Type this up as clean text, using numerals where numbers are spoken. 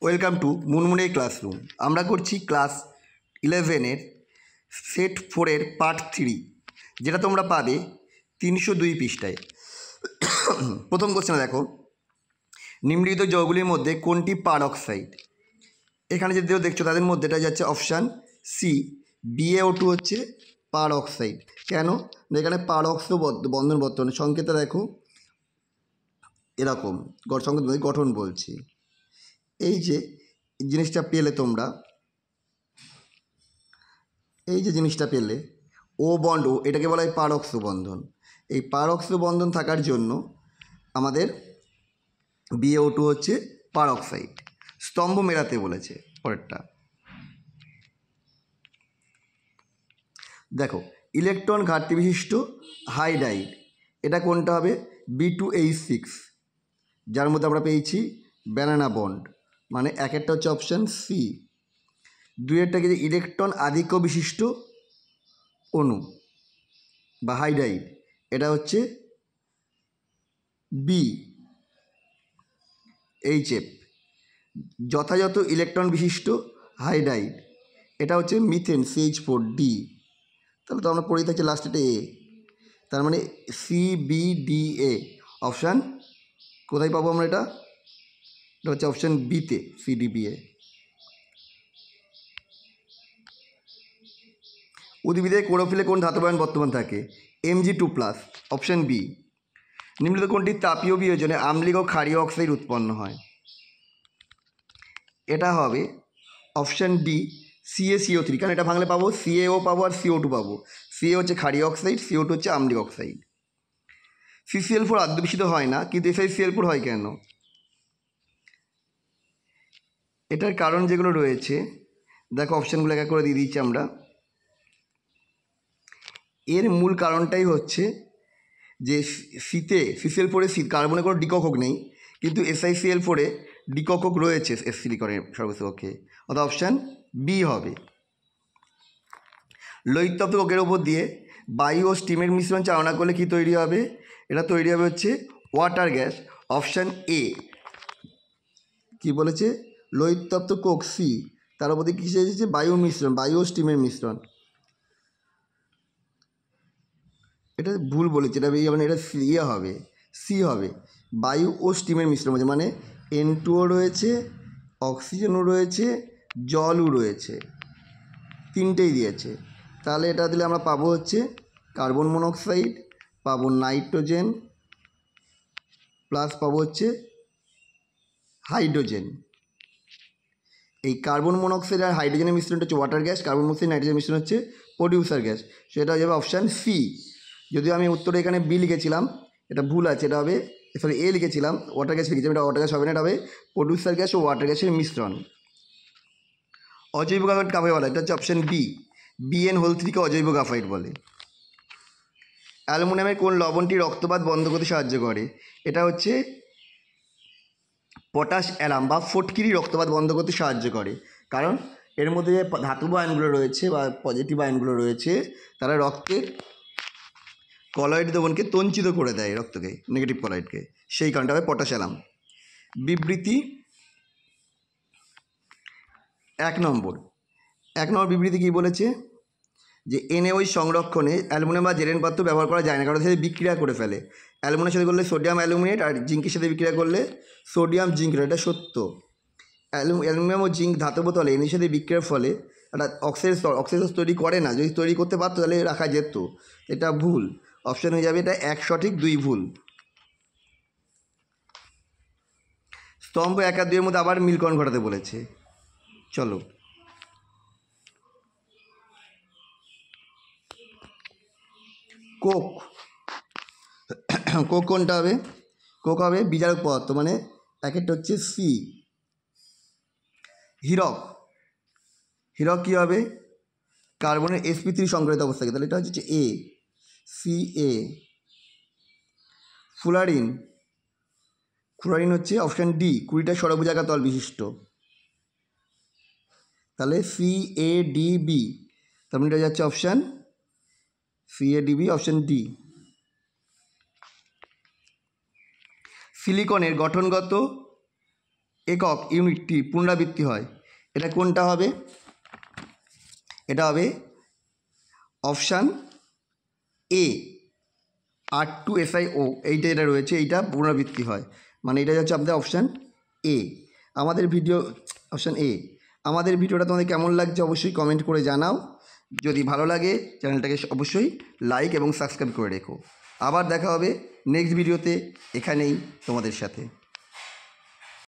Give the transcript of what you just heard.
Welcome to মুনমুনের classroom. আমরা করছি class 11-এর set 4-এর part 3, যেটা তোমরা পাবে 302 পৃষ্ঠায়। প্রথম কোশ্চেনে দেখো, নিম্নলিখিত যৌগগুলির মধ্যে কোনটি পারঅক্সাইড? এখানে যে দেখছো তাদের মধ্যে এটা যাচ্ছে অপশান সি, BaO2 হচ্ছে পারঅক্সাইড। কেন? এখানে পারঅক্স বন্ধন বর্তমানে সংকেতটা দেখো এরকম, সংকেত গঠন বলছি। এই যে জিনিসটা পেলে তোমরা, এই যে জিনিসটা পেলে ও বন্ড, এটাকে বলা হয় পারঅক্স বন্ধন। এই পারঅক্স বন্ধন থাকার জন্য আমাদের BaO2 হচ্ছে পারঅক্সাইড। স্তম্ভ মেলাতে বলেছে পরেরটা। দেখো, ইলেকট্রন ঘাটতি বিশিষ্ট হাইড্রাইড, এটা কোনটা হবে? B2H6, যার মধ্যে আমরা পেয়েছি ব্যানানা বন্ড, মানে একেরটা হচ্ছে অপশান সি। দুইয়েরটাকে যে ইলেকট্রন আধিক্য বিশিষ্ট অণু বা হাইড্রাইড, এটা হচ্ছে BHF। যথাযথ ইলেকট্রন বিশিষ্ট হাইড্রাইড, এটা হচ্ছে মিথেন CH4D। তাহলে তো আমরা পড়েই থাকছি লাস্টেটা এ, তার মানে CBDA অপশান কোথায় পাবো আমরা? এটা হচ্ছে অপশান বিতে, CDBA। উদ্ভিদের ক্লোরোফিলে কোন ধাতব আয়ন বর্তমান থাকে? Mg2+, option B. নিম্নলিখিত কোনটি তাপীয় বিয়োজনে আম্লিক ও ক্ষারীয় অক্সাইড উৎপন্ন হয়? এটা হবে অপশান ডি, CaCO3। কারণ এটা ভাঙলে পাবো CaO পাবো আর CO2 পাবো। Ca হচ্ছে ক্ষারীয় অক্সাইড, CO2 হচ্ছে আম্লিক অক্সাইড। CCl4 আদ্যবিশিত হয় না, কিন্তু FeCl4 হয় কেন? এটার কারণ যেগুলো রয়েছে দেখো, অপশানগুলো এক এক করে দিয়ে দিচ্ছি আমরা। এর মূল কারণটাই হচ্ছে যে CCl4-এ কার্বনের কোনো ডিককক নেই, কিন্তু SiCl4-এ ডিককক রয়েছে সিলিকনের সর্বশেষে, অর্থাৎ অপশান বি হবে। লোহিতপ্ত কোকের ওপর দিয়ে বায়ু ও স্টিমের মিশ্রণ চালনা করলে কি তৈরি হবে? এটা তৈরি হবে হচ্ছে ওয়াটার গ্যাস, অপশান এ। কি বলেছে? লোহিতপ্ত কোক সি, তার উপর দিয়ে কী এসেছে? বায়ু মিশ্রণ, বায়ু ও স্টিমের মিশ্রণ। এটা ভুল বলেছে, এটা মানে এটা ইয়ে হবে, সি হবে। বায়ু ও স্টিমের মিশ্রণ হচ্ছে, মানে N2ও রয়েছে, অক্সিজেনও রয়েছে, জলও রয়েছে, তিনটেই দিয়েছে। তাহলে এটা দিলে আমরা পাবো হচ্ছে কার্বন মনোক্সাইড, পাবো নাইট্রোজেন, প্লাস পাবো হচ্ছে হাইড্রোজেন। এই কার্বন মনোক্সাইড আর হাইড্রোজেনের মিশ্রণটা হচ্ছে water gas, carbon monoxide nitrogen মিশ্রণ হচ্ছে প্রডিউসার গ্যাস। সেটা হয়ে যাবে অপশান সি। যদিও আমি উত্তরে এখানে বি লিখেছিলাম, এটা ভুল আছে, এটা হবে, সরি এ লিখেছিলাম, ওয়াটার গ্যাস লিখেছিলাম, এটা ওয়াটার গ্যাস হবে না, এটা হবে প্রডিউসার গ্যাস ও ওয়াটার গ্যাসের মিশ্রণ। অজৈব গ্রাফাইট কাকে বলে? এটা হচ্ছে অপশান বি, BN3-কে অজৈব গ্রাফাইট বলে। অ্যালুমিনিয়ামের কোন লবণটি রক্তপাত বন্ধ করতে সাহায্য করে? এটা হচ্ছে পটাশ অ্যালাম বা ফটকিরি রক্তপাত বন্ধ করতে সাহায্য করে, কারণ এর মধ্যে যে ধাতব আয়নগুলো রয়েছে বা পজিটিভ আয়নগুলো রয়েছে, তারা রক্তের কলয়েড দ্রবণকে তঞ্চিত করে দেয়, রক্তকে, নেগেটিভ কলয়েডকে, সেই কারণটা হবে পটাশ অ্যালাম। বিবৃতি 1 নম্বর বিবৃতি কী বলেছে? যে NaOH সংরক্ষণে অ্যালুমিনিয়াম বা জেরেন পাত্র ব্যবহার করা যায় না, কারণ সাথে বিক্রিয়া করে ফেলে। অ্যালুমিনিয়ামের সাথে করলে সোডিয়াম অ্যালুমিনেট, আর জিঙ্কের সাথে বিক্রিয়া করলে সোডিয়াম জিঙ্ক, এটা সত্য। অ্যালুমিনিয়াম ও জিঙ্ক ধাতব তলে এর সাথে বিক্রিয়ার ফলে একটা অক্সাইড তৈরি করে না। যদি তৈরি করতে পারতো তাহলে রাখা যেত, এটা ভুল। অপশান হয়ে যাবে এটা 1 সঠিক 2 ভুল। স্তম্ভ 1 আর 2-এর মধ্যে আবার মিলকরণ ঘটাতে বলেছে, চলো। কোক, কোক কোনটা হবে? কোক হবে বিজারক পদার্থ, মানে একটা হচ্ছে সি। হীরক কী হবে? কার্বনের sp3 সংকরিত অবস্থাকে, তাহলে এটা হচ্ছে এ, Ca। ফ্লোরিন হচ্ছে অপশান ডি, 20টা ষড়ভুজাকার তল বিশিষ্ট, তাহলে CaDB, তার মানে এটা যাচ্ছে অপশান CaDB, অপশান ডি। সিলিকনের গঠনগত একক ইউনিটটি পুনরাবৃত্তি হয়, এটা কোনটা হবে? এটা হবে অপশান এ, R2SiO, এইটা যেটা রয়েছে এইটা পুনরাবৃত্তি হয়, মানে এটা হচ্ছে আপনাদের অপশান এ। আমাদের ভিডিও অপশান এ। আমাদের ভিডিওটা তোমাদের কেমন লাগছে অবশ্যই কমেন্ট করে জানাও। যদি ভালো লাগে চ্যানেলটাকে অবশ্যই লাইক এবং সাবস্ক্রাইব করে রেখো। আবার দেখা হবে নেক্সট ভিডিওতে এখানেই তোমাদের সাথে।